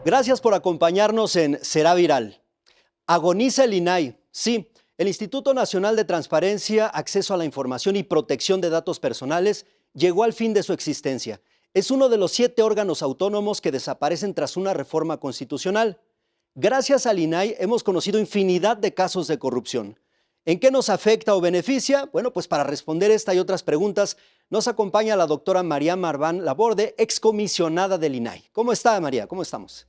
Gracias por acompañarnos en Será Viral. Agoniza el INAI. Sí, el Instituto Nacional de Transparencia, Acceso a la Información y Protección de Datos Personales llegó al fin de su existencia. Es uno de los 7 órganos autónomos que desaparecen tras una reforma constitucional. Gracias al INAI hemos conocido infinidad de casos de corrupción. ¿En qué nos afecta o beneficia? Bueno, pues para responder esta y otras preguntas nos acompaña la doctora María Marván Laborde, excomisionada del INAI. ¿Cómo está, María? ¿Cómo estamos?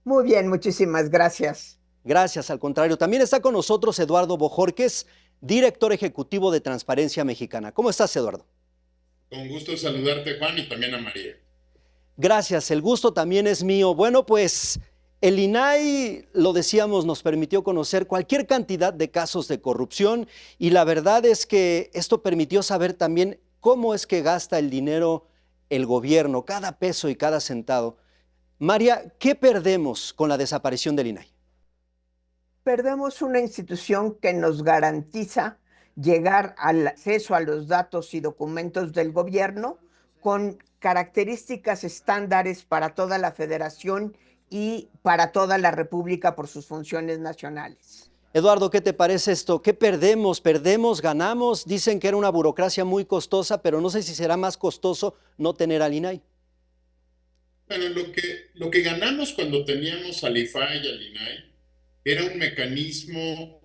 Muy bien, muchísimas gracias. Gracias, al contrario. También está con nosotros Eduardo Bojorquez, director ejecutivo de Transparencia Mexicana. ¿Cómo estás, Eduardo? Con gusto saludarte, Juan, y también a María. Gracias, el gusto también es mío. Bueno, pues el INAI, lo decíamos, nos permitió conocer cualquier cantidad de casos de corrupción y la verdad es que esto permitió saber también cómo es que gasta el dinero el gobierno, cada peso y cada centavo. María, ¿qué perdemos con la desaparición del INAI? Perdemos una institución que nos garantiza llegar al acceso a los datos y documentos del gobierno con características estándares para toda la federación y para toda la república por sus funciones nacionales. Eduardo, ¿qué te parece esto? ¿Qué perdemos? ¿Perdemos? ¿Ganamos? Dicen que era una burocracia muy costosa, pero no sé si será más costoso no tener al INAI. Bueno, lo que ganamos cuando teníamos al IFAI y al INAI era un mecanismo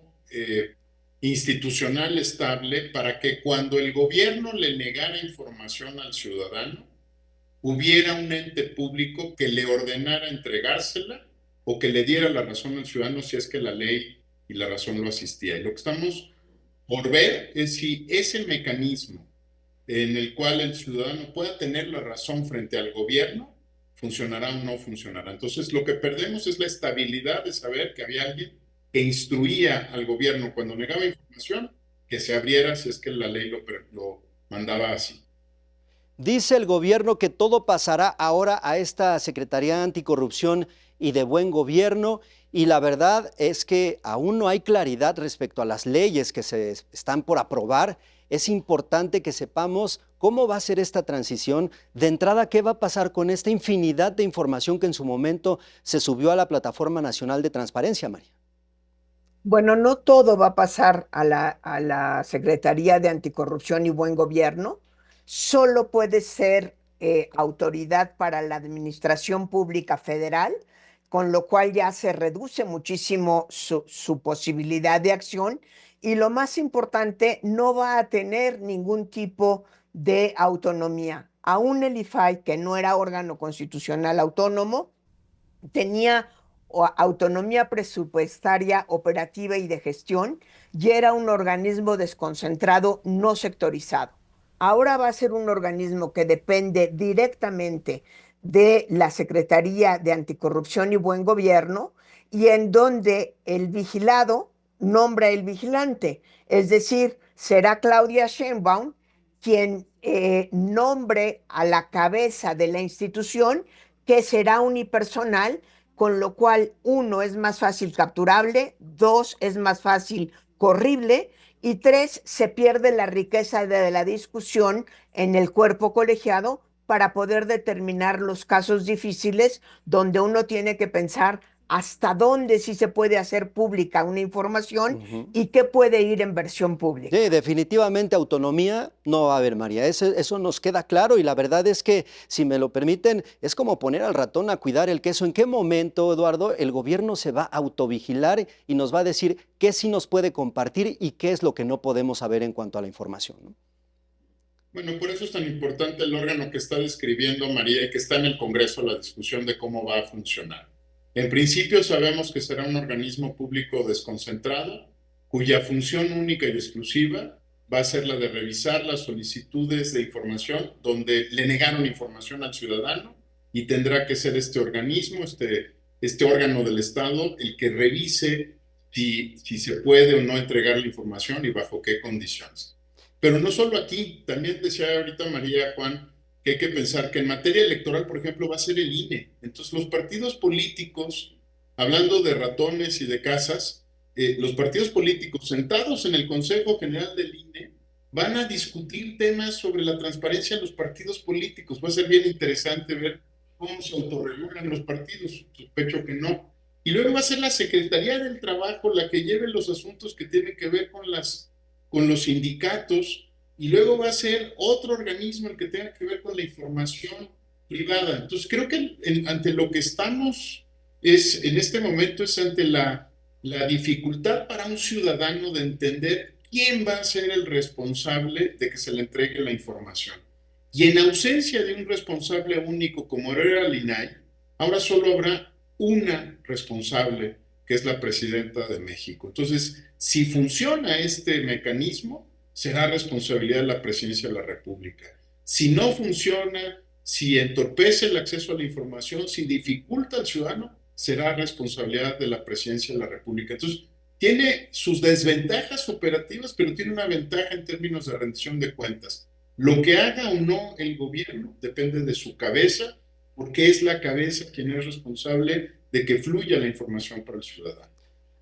institucional estable para que cuando el gobierno le negara información al ciudadano, hubiera un ente público que le ordenara entregársela o que le diera la razón al ciudadano si es que la ley y la razón lo asistía. Y lo que estamos por ver es si ese mecanismo en el cual el ciudadano pueda tener la razón frente al gobierno funcionará o no funcionará. Entonces, lo que perdemos es la estabilidad de saber que había alguien que instruía al gobierno cuando negaba información, que se abriera si es que la ley lo mandaba así. Dice el gobierno que todo pasará ahora a esta Secretaría Anticorrupción y de Buen Gobierno y la verdad es que aún no hay claridad respecto a las leyes que se están por aprobar. Es importante que sepamos cómo va a ser esta transición. De entrada, ¿qué va a pasar con esta infinidad de información que en su momento se subió a la Plataforma Nacional de Transparencia, María? Bueno, no todo va a pasar a la Secretaría de Anticorrupción y Buen Gobierno. Solo puede ser autoridad para la Administración Pública Federal, con lo cual ya se reduce muchísimo su posibilidad de acción. Y lo más importante, no va a tener ningún tipo de autonomía. Aún el IFAI, que no era órgano constitucional autónomo, tenía autonomía presupuestaria, operativa y de gestión, y era un organismo desconcentrado, no sectorizado. Ahora va a ser un organismo que depende directamente de la Secretaría de Anticorrupción y Buen Gobierno, y en donde el vigilado nombra el vigilante, es decir, será Claudia Sheinbaum quien nombre a la cabeza de la institución, que será unipersonal, con lo cual, 1, es más fácil capturable, 2, es más fácil corrible, y 3, se pierde la riqueza de la discusión en el cuerpo colegiado para poder determinar los casos difíciles donde uno tiene que pensar hasta dónde sí se puede hacer pública una información y qué puede ir en versión pública. Sí, definitivamente autonomía no va a haber, María. Eso nos queda claro y la verdad es que, si me lo permiten, es como poner al ratón a cuidar el queso. ¿En qué momento, Eduardo, el gobierno se va a autovigilar y nos va a decir qué sí nos puede compartir y qué es lo que no podemos saber en cuanto a la información, ¿no? Bueno, por eso es tan importante el órgano que está describiendo María y que está en el Congreso, la discusión de cómo va a funcionar. En principio sabemos que será un organismo público desconcentrado, cuya función única y exclusiva va a ser la de revisar las solicitudes de información donde le negaron información al ciudadano y tendrá que ser este organismo, este órgano del Estado, el que revise si se puede o no entregar la información y bajo qué condiciones. Pero no solo aquí, también decía ahorita María Juan, que hay que pensar que en materia electoral, por ejemplo, va a ser el INE. Entonces, los partidos políticos, hablando de ratones y de casas, los partidos políticos sentados en el Consejo General del INE van a discutir temas sobre la transparencia en los partidos políticos. Va a ser bien interesante ver cómo se autorregulan los partidos, sospecho que no. Y luego va a ser la Secretaría del Trabajo la que lleve los asuntos que tienen que ver con los sindicatos, y luego va a ser otro organismo el que tenga que ver con la información privada. Entonces creo que ante lo que estamos en este momento es ante la dificultad para un ciudadano de entender quién va a ser el responsable de que se le entregue la información. Y en ausencia de un responsable único como era el INAI, ahora solo habrá una responsable, que es la presidenta de México. Entonces, si funciona este mecanismo, será responsabilidad de la presidencia de la República. Si no funciona, si entorpece el acceso a la información, si dificulta al ciudadano, será responsabilidad de la presidencia de la República. Entonces, tiene sus desventajas operativas, pero tiene una ventaja en términos de rendición de cuentas. Lo que haga o no el gobierno depende de su cabeza, porque es la cabeza quien es responsable de que fluya la información para el ciudadano.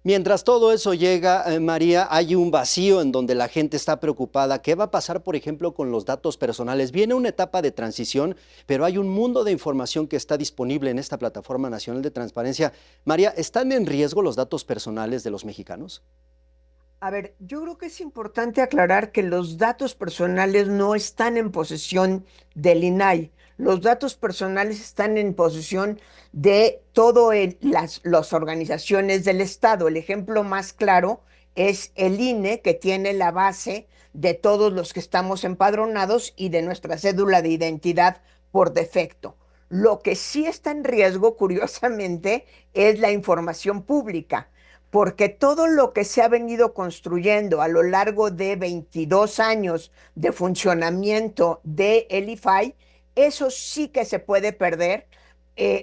Mientras todo eso llega, María, hay un vacío en donde la gente está preocupada. ¿Qué va a pasar, por ejemplo, con los datos personales? Viene una etapa de transición, pero hay un mundo de información que está disponible en esta Plataforma Nacional de Transparencia. María, ¿están en riesgo los datos personales de los mexicanos? A ver, yo creo que es importante aclarar que los datos personales no están en posesión del INAI. Los datos personales están en posesión de todas las organizaciones del Estado. El ejemplo más claro es el INE, que tiene la base de todos los que estamos empadronados y de nuestra cédula de identidad por defecto. Lo que sí está en riesgo, curiosamente, es la información pública, porque todo lo que se ha venido construyendo a lo largo de 22 años de funcionamiento de el IFAI, eso sí que se puede perder.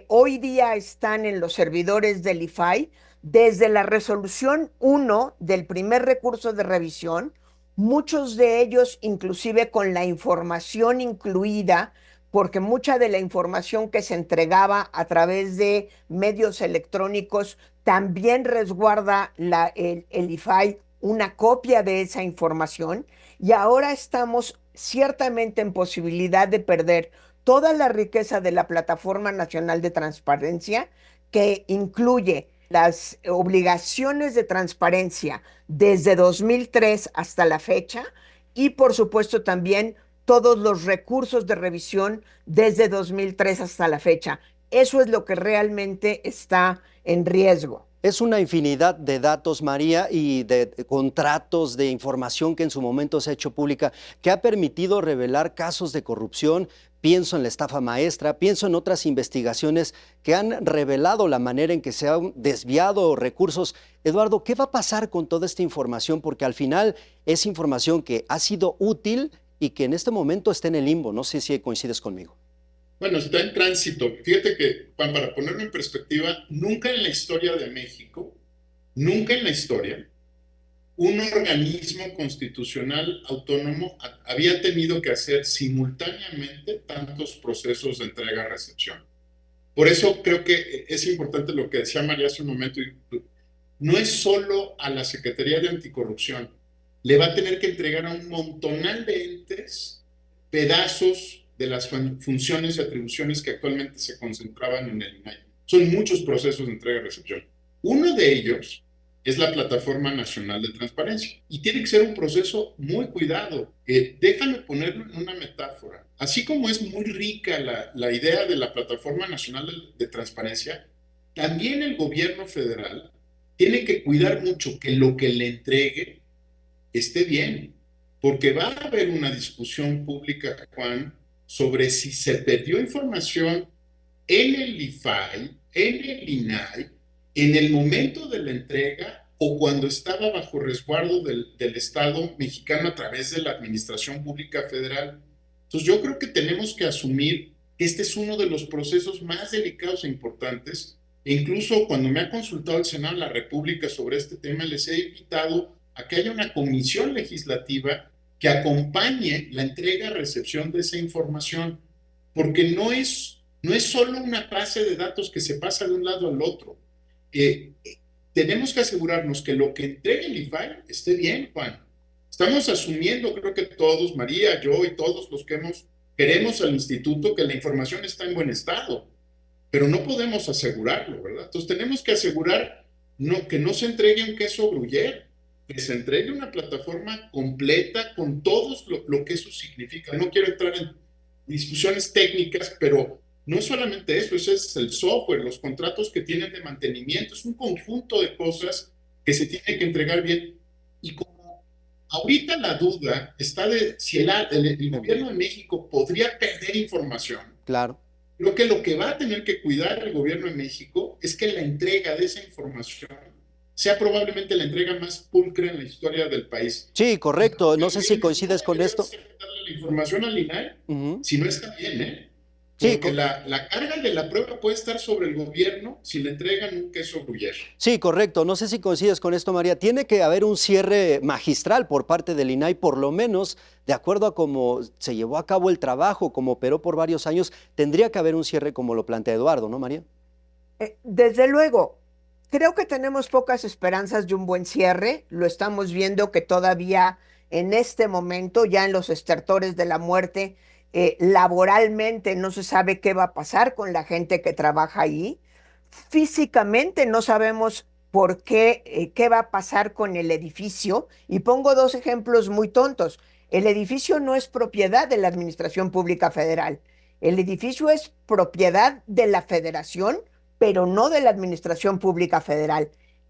Hoy día están en los servidores del IFAI desde la resolución 1 del primer recurso de revisión, muchos de ellos inclusive con la información incluida, porque mucha de la información que se entregaba a través de medios electrónicos también resguarda el IFAI una copia de esa información, y ahora estamos ciertamente en posibilidad de perder toda la riqueza de la Plataforma Nacional de Transparencia, que incluye las obligaciones de transparencia desde 2003 hasta la fecha, y por supuesto también todos los recursos de revisión desde 2003 hasta la fecha. Eso es lo que realmente está en riesgo. Es una infinidad de datos, María, y de contratos, de información que en su momento se ha hecho pública, que ha permitido revelar casos de corrupción. Pienso en la estafa maestra, pienso en otras investigaciones que han revelado la manera en que se han desviado recursos. Eduardo, ¿qué va a pasar con toda esta información? Porque al final es información que ha sido útil y que en este momento está en el limbo. No sé si coincides conmigo. Bueno, está en tránsito. Fíjate que, Juan, para ponerlo en perspectiva, nunca en la historia de México, nunca en la historia, un organismo constitucional autónomo había tenido que hacer simultáneamente tantos procesos de entrega-recepción. Por eso creo que es importante lo que decía María hace un momento. No es solo a la Secretaría de Anticorrupción, le va a tener que entregar a un montonal de entes pedazos de las funciones y atribuciones que actualmente se concentraban en el INAI. Son muchos procesos de entrega y recepción. Uno de ellos es la Plataforma Nacional de Transparencia, y tiene que ser un proceso muy cuidado. Déjame ponerlo en una metáfora. Así como es muy rica la idea de la Plataforma Nacional de Transparencia, también el gobierno federal tiene que cuidar mucho que lo que le entregue esté bien, porque va a haber una discusión pública, Juan, sobre si se perdió información en el IFAI, en el INAI, en el momento de la entrega o cuando estaba bajo resguardo del Estado mexicano a través de la Administración Pública Federal. Entonces yo creo que tenemos que asumir que este es uno de los procesos más delicados e importantes. E incluso cuando me ha consultado el Senado de la República sobre este tema, les he invitado a que haya una comisión legislativa que acompañe la entrega-recepción de esa información, porque no es solo una base de datos que se pasa de un lado al otro. Tenemos que asegurarnos que lo que entregue el IFAI esté bien, Juan. Estamos asumiendo, creo que todos, María, yo y todos los que queremos al instituto, que la información está en buen estado. pero no podemos asegurarlo, ¿verdad? Entonces tenemos que asegurar que no se entregue un queso gruyere, que se entregue una plataforma completa con todo lo que eso significa. No quiero entrar en discusiones técnicas, pero no es solamente eso, ese es el software, los contratos que tienen de mantenimiento, es un conjunto de cosas que se tiene que entregar bien. Y como ahorita la duda está de si el gobierno de México podría perder información. Claro. Creo que lo que va a tener que cuidar el gobierno de México es que la entrega de esa información sea probablemente la entrega más pulcra en la historia del país. Sí, correcto. No El sé si gobierno no coincides con debería esto. darle la información al INAI Ujú. si no está bien, ¿eh? Sí, Porque la carga de la prueba puede estar sobre el gobierno si le entregan un queso gruyere. sí, correcto. No sé si coincides con esto, María. Tiene que haber un cierre magistral por parte del INAI, por lo menos de acuerdo a cómo se llevó a cabo el trabajo, como operó por varios años, tendría que haber un cierre como lo plantea Eduardo, ¿no, María? Desde luego, creo que tenemos pocas esperanzas de un buen cierre. Lo estamos viendo que todavía en este momento, ya en los estertores de la muerte, laboralmente no se sabe qué va a pasar con la gente que trabaja ahí. Físicamente no sabemos por qué, qué va a pasar con el edificio. Y pongo dos ejemplos muy tontos. El edificio no es propiedad de la Administración Pública Federal. El edificio es propiedad de la Federación, pero no de la Administración Pública Federal.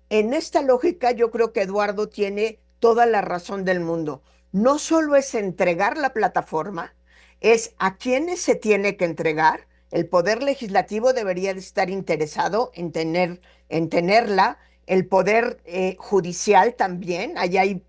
En esta lógica, yo creo que Eduardo tiene toda la razón del mundo. No solo es entregar la plataforma, es a quienes se tiene que entregar. El Poder Legislativo debería de estar interesado en tenerla. El Poder Judicial también. Allá hay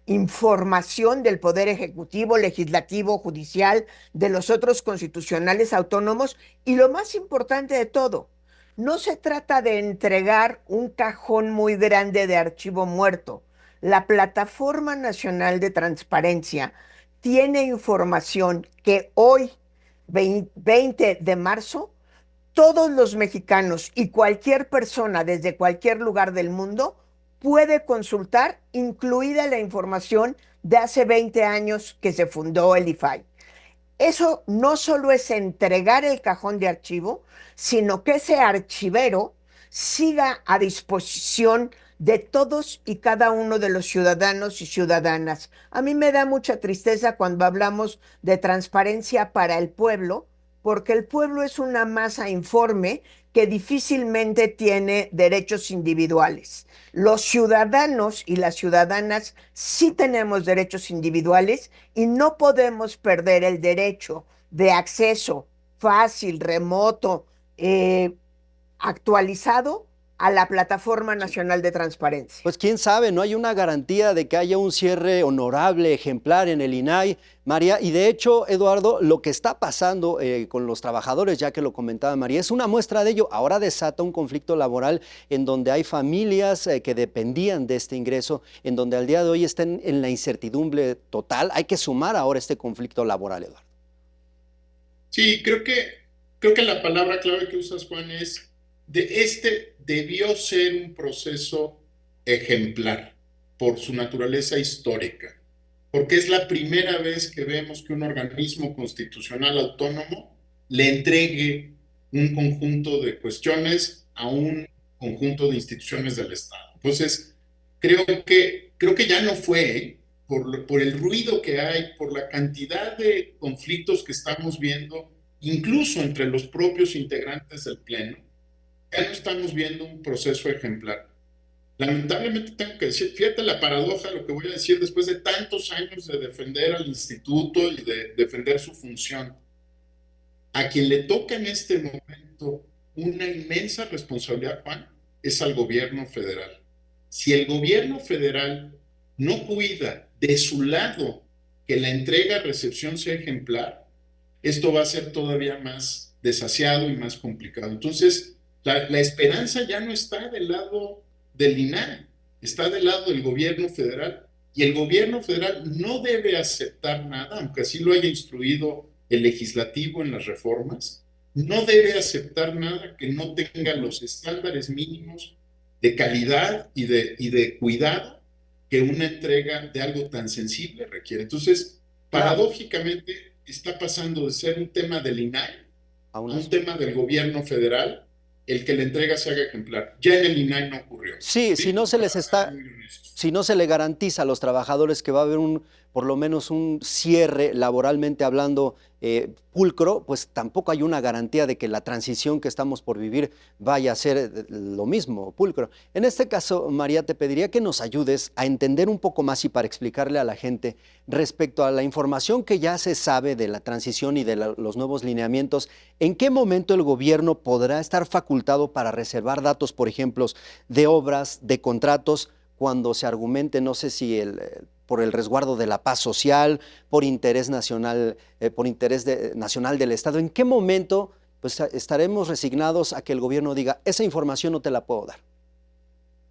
información del Poder Ejecutivo, Legislativo, Judicial, de los otros constitucionales autónomos. Y lo más importante de todo, no se trata de entregar un cajón muy grande de archivo muerto. La Plataforma Nacional de Transparencia tiene información que hoy, 20 de marzo, todos los mexicanos y cualquier persona desde cualquier lugar del mundo puede consultar, incluida la información de hace 20 años que se fundó el IFAI. Eso no solo es entregar el cajón de archivo, sino que ese archivero siga a disposición de todos y cada uno de los ciudadanos y ciudadanas. A mí me da mucha tristeza cuando hablamos de transparencia para el pueblo, porque el pueblo es una masa informe que difícilmente tiene derechos individuales. Los ciudadanos y las ciudadanas sí tenemos derechos individuales y no podemos perder el derecho de acceso fácil, remoto, eh, actualizado a la Plataforma Nacional de Transparencia. Pues quién sabe, no hay una garantía de que haya un cierre honorable, ejemplar en el INAI, María. Y de hecho, Eduardo, lo que está pasando con los trabajadores, ya que lo comentaba María, es una muestra de ello. Ahora desata un conflicto laboral en donde hay familias que dependían de este ingreso, en donde al día de hoy están en la incertidumbre total. Hay que sumar ahora este conflicto laboral, Eduardo. Sí, creo que la palabra clave que usas, Juan, es debió ser un proceso ejemplar por su naturaleza histórica, porque es la primera vez que vemos que un organismo constitucional autónomo le entregue un conjunto de cuestiones a un conjunto de instituciones del Estado. Entonces, creo que ya no fue, ¿eh? Por el ruido que hay, por la cantidad de conflictos que estamos viendo, incluso entre los propios integrantes del Pleno, ya no estamos viendo un proceso ejemplar. Lamentablemente tengo que decir, fíjate la paradoja, lo que voy a decir después de tantos años de defender al instituto y de defender su función. A quien le toca en este momento una inmensa responsabilidad, Juan, es al gobierno federal. Si el gobierno federal no cuida de su lado que la entrega-recepción sea ejemplar, esto va a ser todavía más desasiado y más complicado. Entonces, la esperanza ya no está del lado del INAI, está del lado del gobierno federal. Y el gobierno federal no debe aceptar nada, aunque así lo haya instruido el legislativo en las reformas, no debe aceptar nada que no tenga los estándares mínimos de calidad y de cuidado que una entrega de algo tan sensible requiere. Entonces, Claro. paradójicamente, está pasando de ser un tema del INAI a un tema del gobierno federal, el que la entrega se haga ejemplar. Ya en el INAI no ocurrió. Sí, si no se les está, si no se le garantiza a los trabajadores que va a haber por lo menos un cierre laboralmente hablando pulcro, pues tampoco hay una garantía de que la transición que estamos por vivir vaya a ser lo mismo, pulcro. En este caso, María, te pediría que nos ayudes a entender un poco más y para explicarle a la gente respecto a la información que ya se sabe de la transición y de los nuevos lineamientos, ¿en qué momento el gobierno podrá estar facultado para reservar datos, por ejemplo, de obras, de contratos, cuando se argumente, no sé si por el resguardo de la paz social, por interés nacional, nacional del Estado? ¿En qué momento pues, estaremos resignados a que el gobierno diga, esa información no te la puedo dar?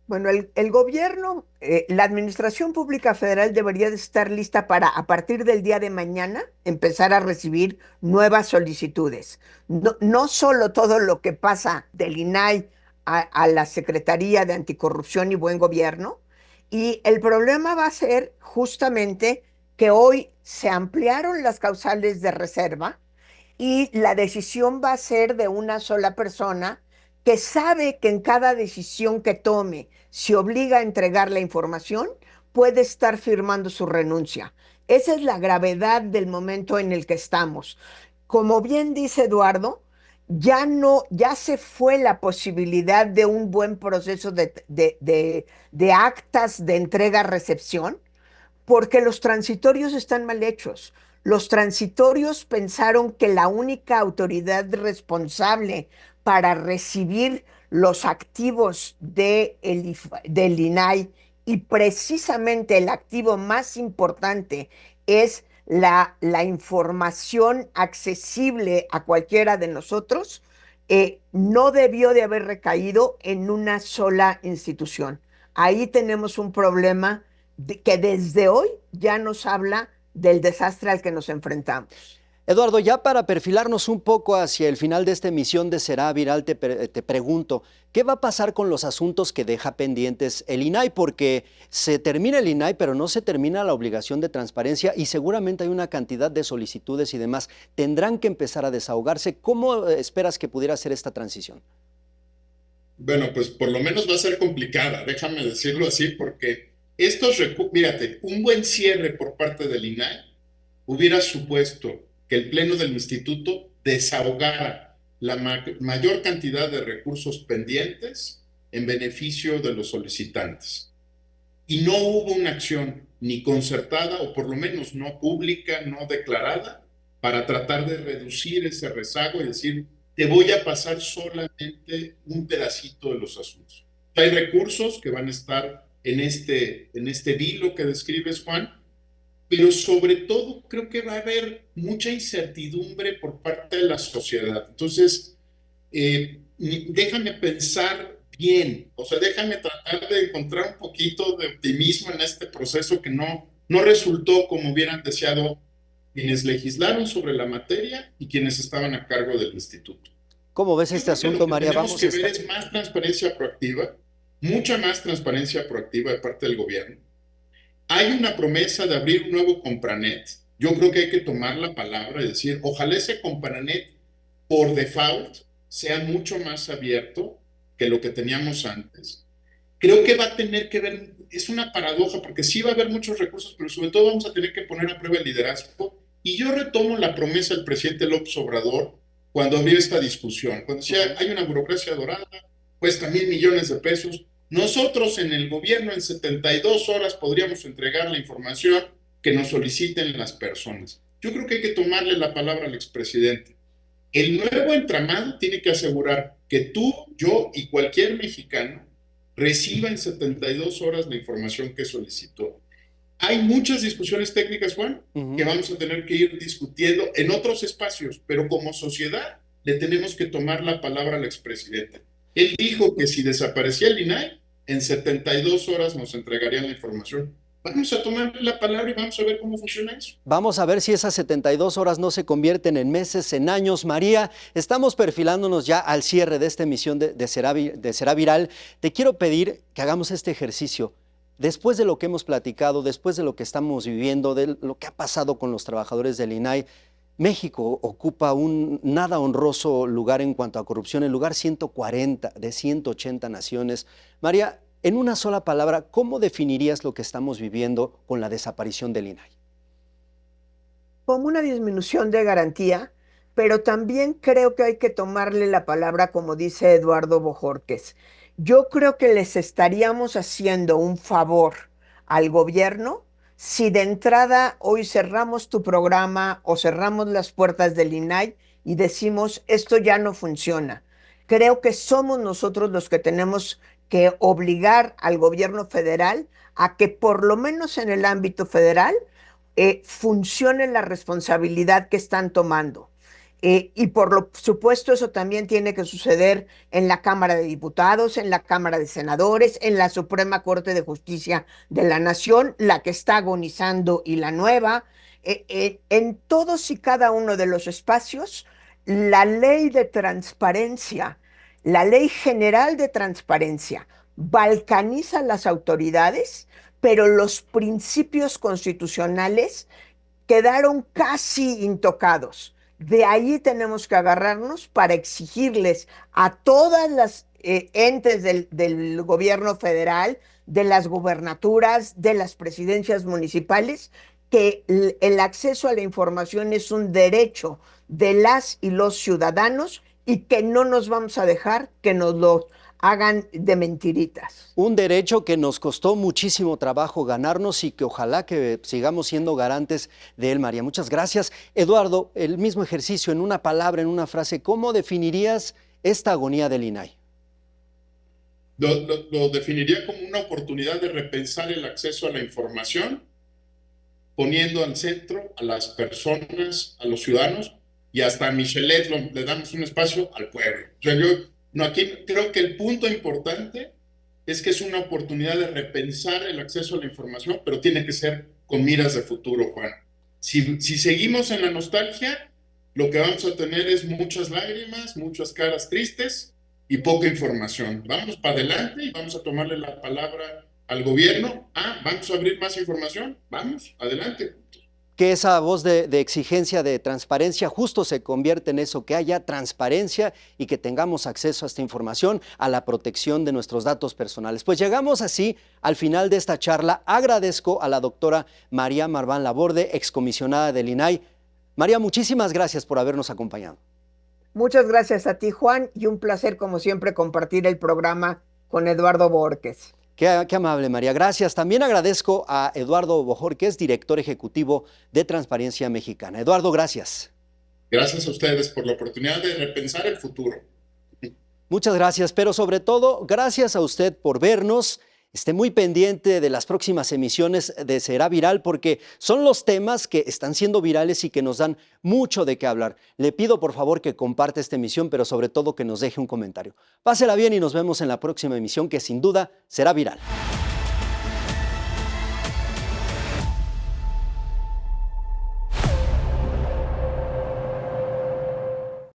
Bueno, el gobierno, la Administración Pública Federal debería de estar lista para, a partir del día de mañana, empezar a recibir nuevas solicitudes. No solo todo lo que pasa del INAI a la Secretaría de Anticorrupción y Buen Gobierno, y el problema va a ser justamente que hoy se ampliaron las causales de reserva y la decisión va a ser de una sola persona que sabe que en cada decisión que tome, si obliga a entregar la información, puede estar firmando su renuncia. Esa es la gravedad del momento en el que estamos. Como bien dice Eduardo, ya se fue la posibilidad de un buen proceso de actas de entrega-recepción, porque los transitorios están mal hechos. Los transitorios pensaron que la única autoridad responsable para recibir los activos del INAI, y precisamente el activo más importante es la información accesible a cualquiera de nosotros, no debió de haber recaído en una sola institución. Ahí tenemos un problema que desde hoy ya nos habla del desastre al que nos enfrentamos. Eduardo, ya para perfilarnos un poco hacia el final de esta emisión de Será Viral, te pregunto, ¿qué va a pasar con los asuntos que deja pendientes el INAI? Porque se termina el INAI, pero no se termina la obligación de transparencia y seguramente hay una cantidad de solicitudes y demás. Tendrán que empezar a desahogarse. ¿Cómo esperas que pudiera ser esta transición? Bueno, pues por lo menos va a ser complicada, déjame decirlo así, porque mírate, un buen cierre por parte del INAI hubiera supuesto que el Pleno del Instituto desahogara la mayor cantidad de recursos pendientes en beneficio de los solicitantes. Y no hubo una acción ni concertada, o por lo menos no pública, no declarada, para tratar de reducir ese rezago y decir, te voy a pasar solamente un pedacito de los asuntos. Hay recursos que van a estar en este vilo que describes, Juan, pero sobre todo creo que va a haber mucha incertidumbre por parte de la sociedad. Entonces, déjame pensar bien, o sea, déjame tratar de encontrar un poquito de optimismo en este proceso que no resultó como hubieran deseado quienes legislaron sobre la materia y quienes estaban a cargo del instituto. ¿Cómo ves Yo este creo que asunto, lo que María? tenemos Vamos que a ver estar... es más transparencia proactiva, mucha más transparencia proactiva de parte del gobierno. Hay una promesa de abrir un nuevo Compranet. Yo creo que hay que tomar la palabra y decir, ojalá ese Compranet por default sea mucho más abierto que lo que teníamos antes. Creo que va a tener que ver, es una paradoja, porque sí va a haber muchos recursos, pero sobre todo vamos a tener que poner a prueba el liderazgo. Y yo retomo la promesa del presidente López Obrador cuando abrió esta discusión, cuando decía, hay una burocracia dorada, cuesta 1,000 millones de pesos. Nosotros en el gobierno en 72 horas podríamos entregar la información que nos soliciten las personas. Yo creo que hay que tomarle la palabra al expresidente. El nuevo entramado tiene que asegurar que tú, yo y cualquier mexicano reciba en 72 horas la información que solicitó. Hay muchas discusiones técnicas, Juan, que vamos a tener que ir discutiendo en otros espacios, pero como sociedad le tenemos que tomar la palabra al expresidente. Él dijo que si desaparecía el INAI, en 72 horas nos entregarían la información. Vamos a tomar la palabra y vamos a ver cómo funciona eso. Vamos a ver si esas 72 horas no se convierten en meses, en años. María, estamos perfilándonos ya al cierre de esta emisión de Será Viral. Te quiero pedir que hagamos este ejercicio. Después de lo que hemos platicado, después de lo que estamos viviendo, de lo que ha pasado con los trabajadores del INAI, México ocupa un nada honroso lugar en cuanto a corrupción, el lugar 140 de 180 naciones. María, en una sola palabra, ¿cómo definirías lo que estamos viviendo con la desaparición del INAI? Como una disminución de garantía, pero también creo que hay que tomarle la palabra, como dice Eduardo Bojorquez. Yo creo que les estaríamos haciendo un favor al gobierno si de entrada hoy cerramos tu programa o cerramos las puertas del INAI y decimos, esto ya no funciona. Creo que somos nosotros los que tenemos que obligar al gobierno federal a que por lo menos en el ámbito federal funcione la responsabilidad que están tomando. Y por lo supuesto eso también tiene que suceder en la Cámara de Diputados, en la Cámara de Senadores, en la Suprema Corte de Justicia de la Nación, la que está agonizando y la nueva. En todos y cada uno de los espacios, la ley de transparencia, la ley general de transparencia, balcaniza las autoridades, pero los principios constitucionales quedaron casi intocados. De ahí tenemos que agarrarnos para exigirles a todas las entes del gobierno federal, de las gubernaturas, de las presidencias municipales, que el acceso a la información es un derecho de las y los ciudadanos y que no nos vamos a dejar que nos lo hagan de mentiritas. Un derecho que nos costó muchísimo trabajo ganarnos y que ojalá que sigamos siendo garantes de él, María. Muchas gracias. Eduardo, el mismo ejercicio, en una palabra, en una frase, ¿cómo definirías esta agonía del INAI? Lo definiría como una oportunidad de repensar el acceso a la información, poniendo al centro a las personas, a los ciudadanos, y hasta a Michelet le damos un espacio al pueblo. O sea, aquí creo que el punto importante es que es una oportunidad de repensar el acceso a la información, pero tiene que ser con miras de futuro, Juan. Si seguimos en la nostalgia, lo que vamos a tener es muchas lágrimas, muchas caras tristes y poca información. Vamos para adelante y vamos a tomarle la palabra al gobierno. Vamos a abrir más información. Vamos, adelante. Que esa voz de exigencia, de transparencia, justo se convierte en eso, que haya transparencia y que tengamos acceso a esta información, a la protección de nuestros datos personales. Pues llegamos así al final de esta charla. Agradezco a la doctora María Marván Laborde, excomisionada del INAI. María, muchísimas gracias por habernos acompañado. Muchas gracias a ti, Juan, y un placer, como siempre, compartir el programa con Eduardo Bojorquez. Qué amable, María. Gracias. También agradezco a Eduardo Bojorquez, director ejecutivo de Transparencia Mexicana. Eduardo, gracias. Gracias a ustedes por la oportunidad de repensar el futuro. Muchas gracias, pero sobre todo, gracias a usted por vernos. Esté muy pendiente de las próximas emisiones de Será Viral porque son los temas que están siendo virales y que nos dan mucho de qué hablar. Le pido por favor que comparte esta emisión, pero sobre todo que nos deje un comentario. Pásela bien y nos vemos en la próxima emisión que sin duda será viral.